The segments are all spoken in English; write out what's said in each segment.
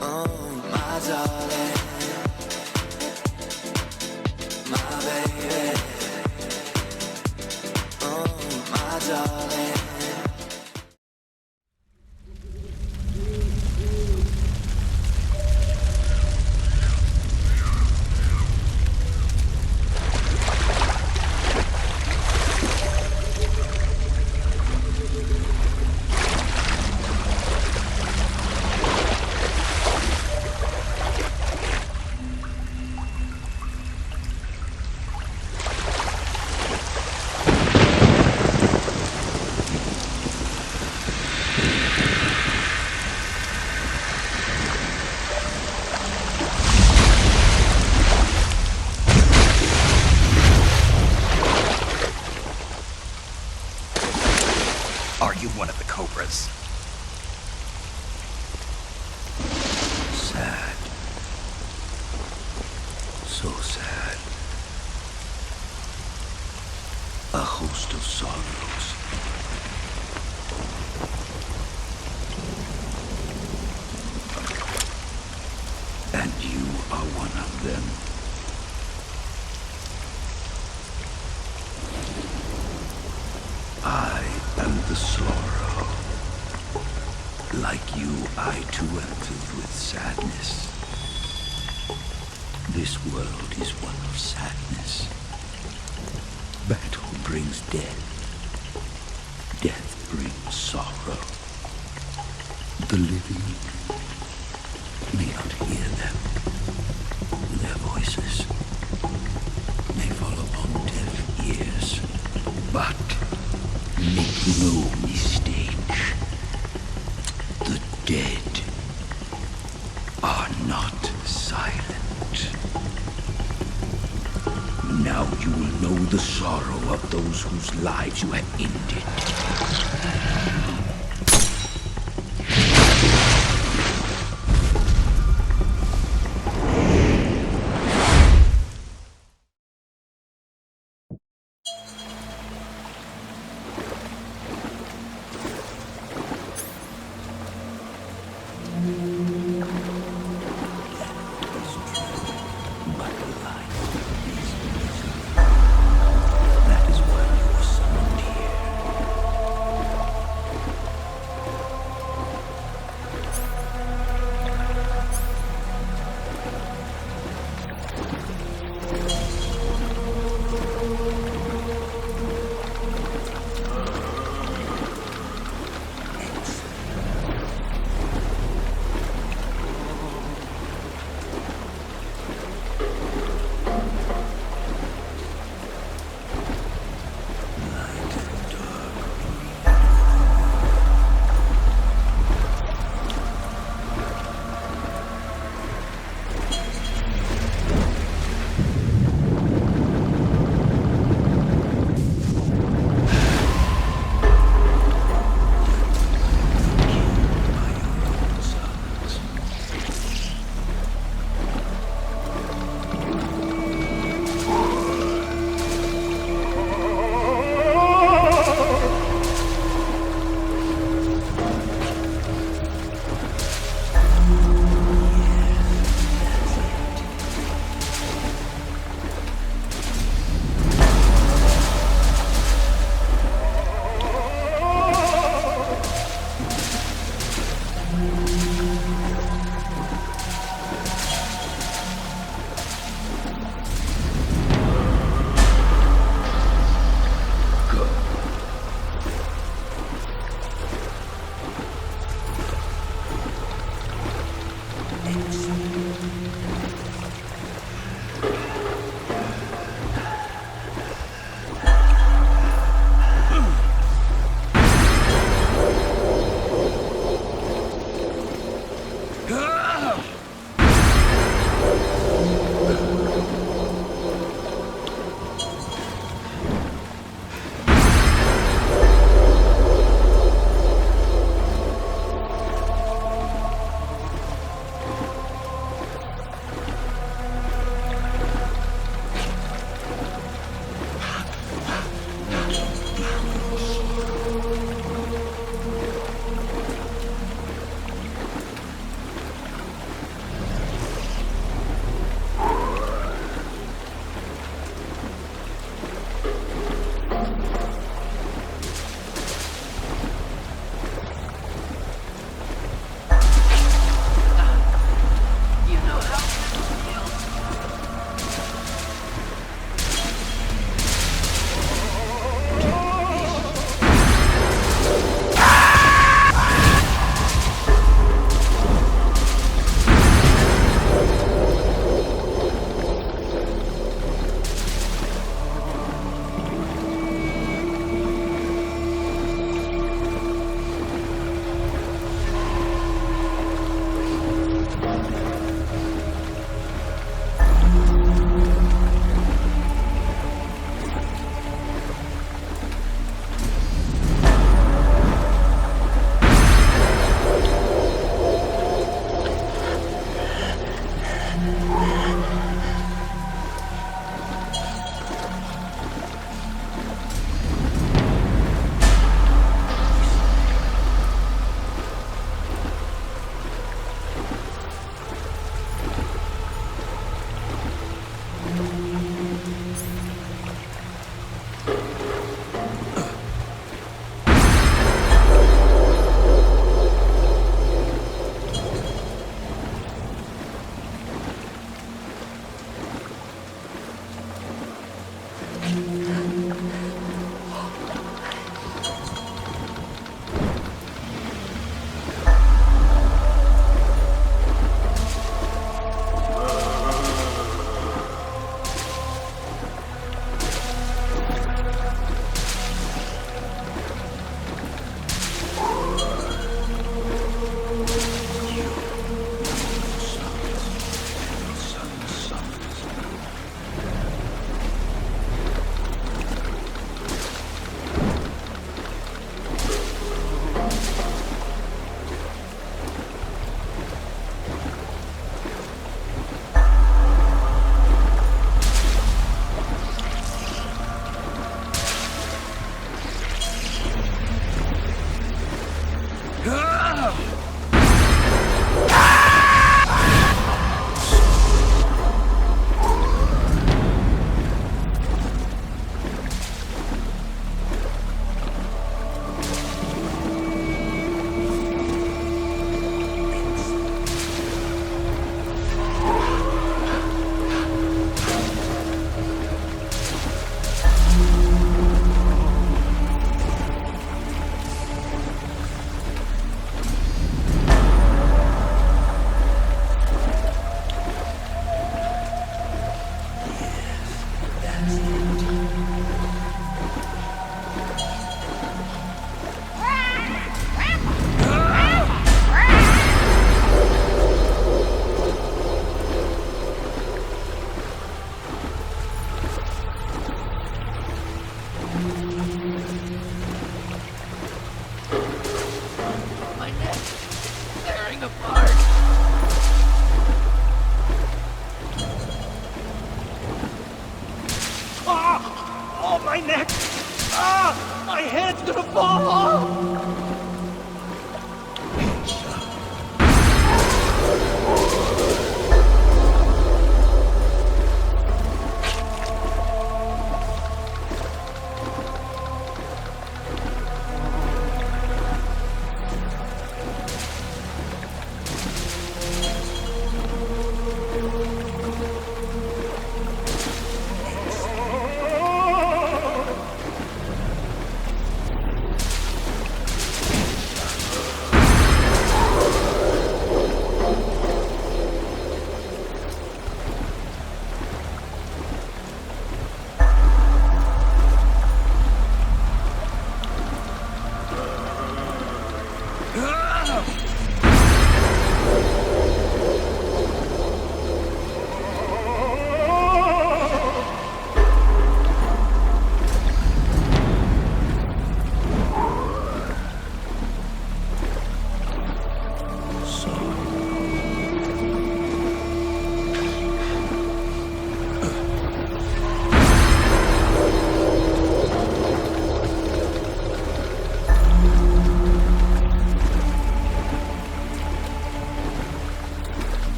Oh, my darling, my baby. Oh, my darling. Are you one of the COBRAS? Sad. So sad. A host of sorrows. And you are one of them. I am the sorrow. Like you, I too am filled with sadness. This world is one of sadness. Battle brings death. Death brings sorrow. The living may not hear them. Their voices may fall upon deaf ears. But make no mistake, the dead are not silent. Now you will know the sorrow of those whose lives you have ended.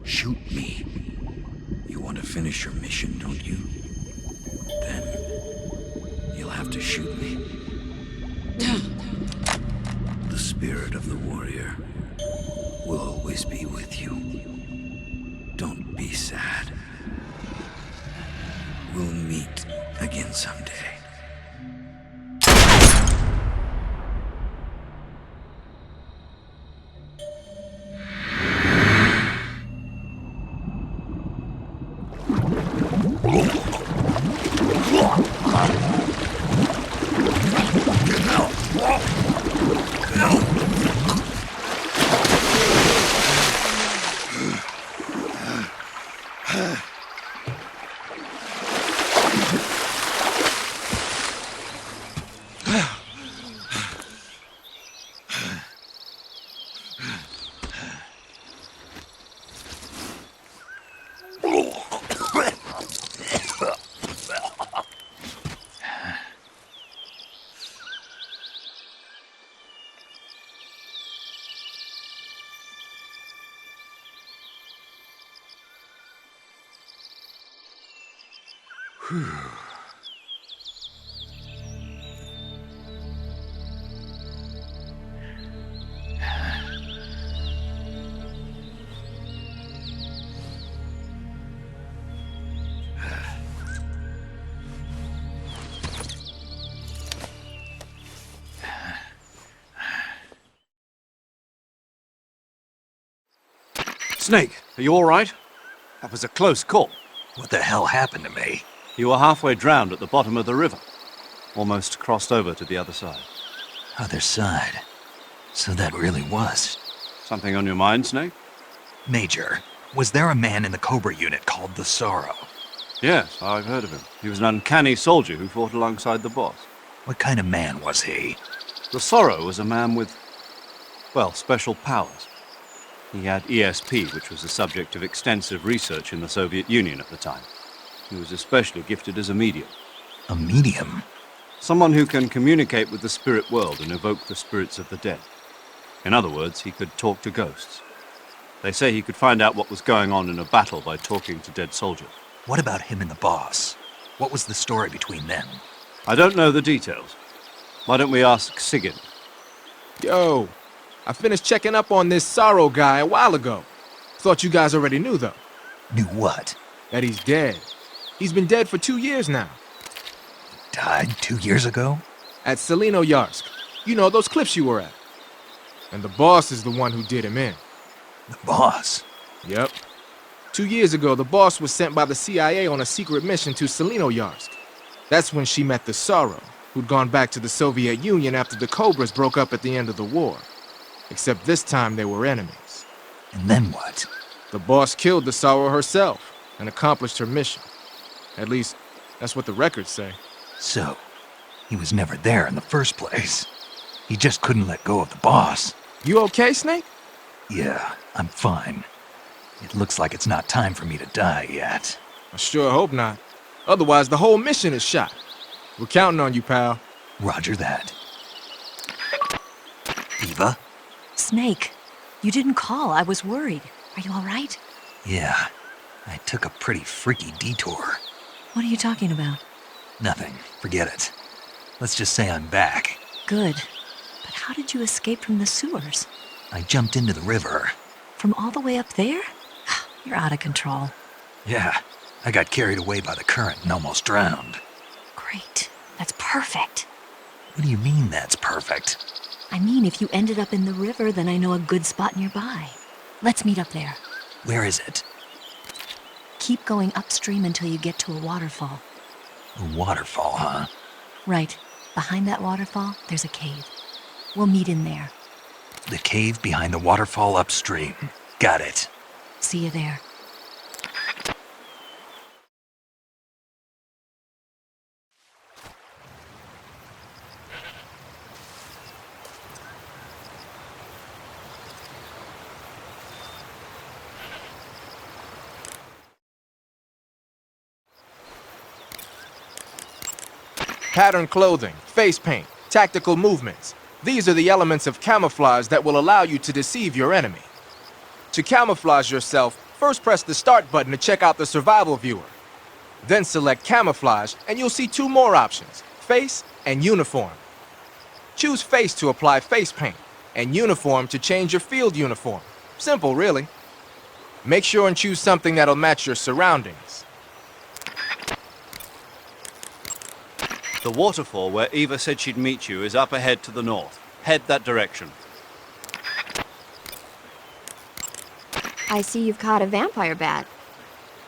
Shoot me. You want to finish your mission, don't you? Then you'll have to shoot me. The spirit of the warrior will always be with you. Don't be sad. We'll meet again someday. Snake, are you all right? That was a close call. What the hell happened to me? You were halfway drowned at the bottom of the river. Almost crossed over to the other side. Other side. So that really was. Something on your mind, Snake? Major, was there a man in the Cobra unit called the Sorrow? Yes, I've heard of him. He was an uncanny soldier who fought alongside the boss. What kind of man was he? The Sorrow was a man with, well, special powers. He had ESP, which was the subject of extensive research in the Soviet Union at the time. He was especially gifted as a medium. A medium? Someone who can communicate with the spirit world and evoke the spirits of the dead. In other words, he could talk to ghosts. They say he could find out what was going on in a battle by talking to dead soldiers. What about him and the boss? What was the story between them? I don't know the details. Why don't we ask Sigyn? Yo, I finished checking up on this Sorrow guy a while ago. Thought you guys already knew, though. Knew what? That he's dead. He's been dead for 2 years now. Died 2 years ago? At Selino-Yarsk. You know, those cliffs you were at. And the boss is the one who did him in. The boss? Yep. 2 years ago, the boss was sent by the CIA on a secret mission to Selino-Yarsk. That's when she met the Sorrow, who'd gone back to the Soviet Union after the Cobras broke up at the end of the war. Except this time they were enemies. And then what? The boss killed the Sorrow herself and accomplished her mission. At least, that's what the records say. So, he was never there in the first place. He just couldn't let go of the boss. You okay, Snake? Yeah, I'm fine. It looks like it's not time for me to die yet. I sure hope not. Otherwise, the whole mission is shot. We're counting on you, pal. Roger that. Eva? Snake, you didn't call. I was worried. Are you all right? Yeah, I took a pretty freaky detour. What are you talking about? Nothing. Forget it. Let's just say I'm back. Good. But how did you escape from the sewers? I jumped into the river. From all the way up there? You're out of control. Yeah, I got carried away by the current and almost drowned. Great. That's perfect. What do you mean that's perfect? I mean, if you ended up in the river, then I know a good spot nearby. Let's meet up there. Where is it? Keep going upstream until you get to a waterfall. A waterfall, huh? Right. Behind that waterfall, there's a cave. We'll meet in there. The cave behind the waterfall upstream. Got it. See you there. Patterned clothing, face paint, tactical movements. These are the elements of camouflage that will allow you to deceive your enemy. To camouflage yourself, First press the start button to check out the survival viewer. Then select camouflage and you'll see two more options, face and uniform. Choose face to apply face paint and uniform to change your field uniform. Simple, really. Make sure and choose something that'll match your surroundings. The waterfall where Eva said she'd meet you is up ahead to the north. Head that direction. I see you've caught a vampire bat.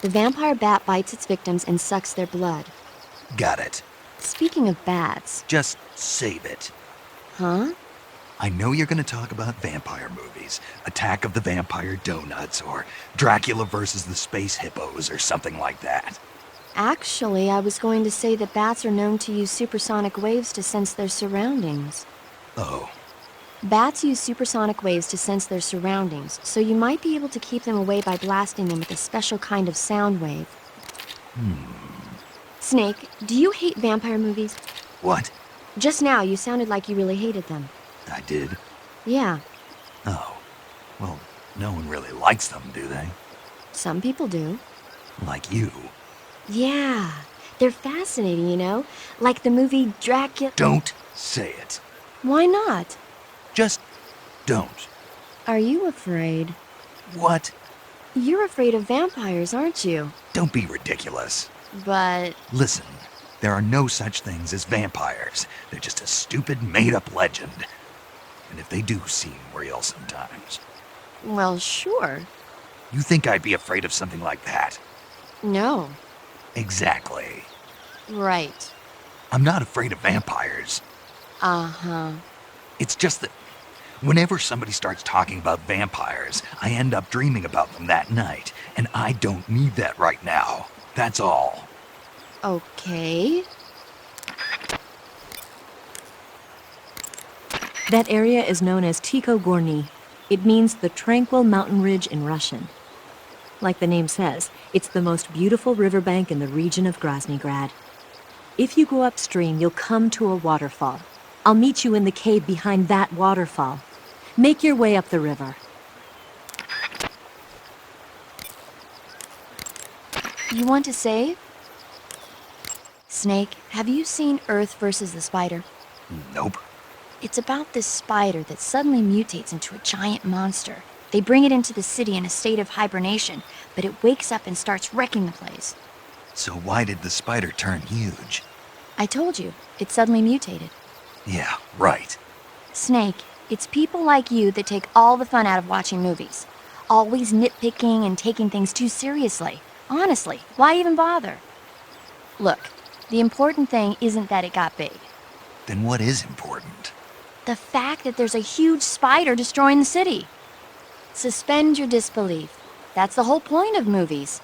The vampire bat bites its victims and sucks their blood. Got it. Speaking of bats... Just save it. Huh? I know you're going to talk about vampire movies. Attack of the Vampire Donuts, or Dracula versus the Space Hippos, or something like that. Actually, I was going to say that bats are known to use supersonic waves to sense their surroundings. Oh. Bats use supersonic waves to sense their surroundings, so you might be able to keep them away by blasting them with a special kind of sound wave. Snake, do you hate vampire movies? What? Just now, you sounded like you really hated them. I did? Yeah, Oh. Well, no one really likes them, do they? some people do. Like you. Yeah, they're fascinating, you know? Like the movie Dracula... Don't say it. Why not? Just don't. Are you afraid? What? You're afraid of vampires, aren't you? Don't be ridiculous. But... Listen, there are no such things as vampires. They're just a stupid, made-up legend. And if they do seem real sometimes. well, sure. You think I'd be afraid of something like that? No. Exactly. Right. I'm not afraid of vampires. Uh-huh. It's just that whenever somebody starts talking about vampires, I end up dreaming about them that night, and I don't need that right now. That's all. Okay. That area is known as Ticho Gorny. It means the tranquil mountain ridge in Russian. Like the name says, it's the most beautiful riverbank in the region of Groznygrad. If you go upstream, you'll come to a waterfall. I'll meet you in the cave behind that waterfall. Make your way up the river. You want to save? Snake, have you seen Earth versus the Spider? Nope. It's about this spider that suddenly mutates into a giant monster. They bring it into the city in a state of hibernation, but it wakes up and starts wrecking the place. So why did the spider turn huge? I told you, it suddenly mutated. Yeah, right. Snake, it's people like you that take all the fun out of watching movies. Always nitpicking and taking things too seriously. Honestly, why even bother? Look, the important thing isn't that it got big. Then what is important? The fact that there's a huge spider destroying the city. Suspend your disbelief. That's the whole point of movies.